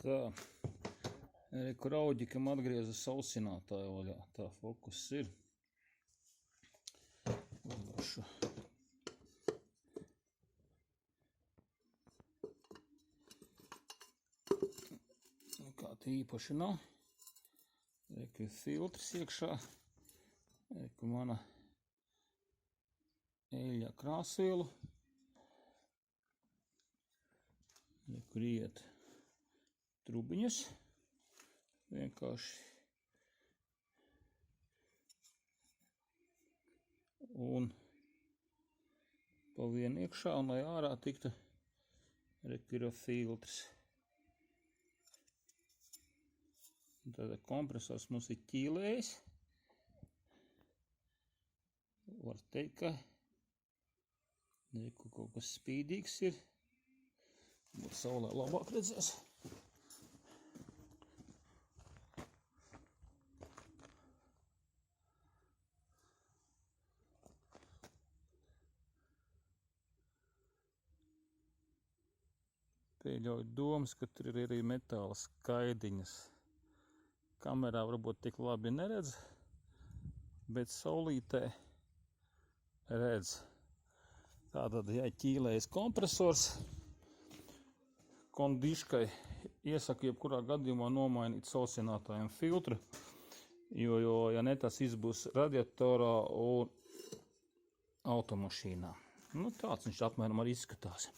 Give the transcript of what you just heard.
Tā, kur auģikam atgrieza sausinātāju vaļā, tā fokus ir. Uzdošu. Nekāda īpaši nav. Reku ir filtrs iekšā. Reku mana eļļa krāsvielu. Reku iet trubiņas. Vienkārši. Un pa vienu iekšā, un lai ārā tiktu, reku ir filtrs. Tātad kompresors mums ir ķīlējis. Var teikt, ka reku kaut kas spīdīgs ir. Būt saulē labāk redzēs. Pieļauju domas, ka tur ir arī metāla skaidiņas. Kamerā varbūt tik labi neredz, bet saulītē redz. Tātad, ja ķīlējas kompresors, kondiškai iesaku jebkurā gadījumā nomainīt sausinātājiem filtru, jo ja ne, tas izbūs radiatorā un automašīnā. Nu, tāds viņš apmēram arī izskatās.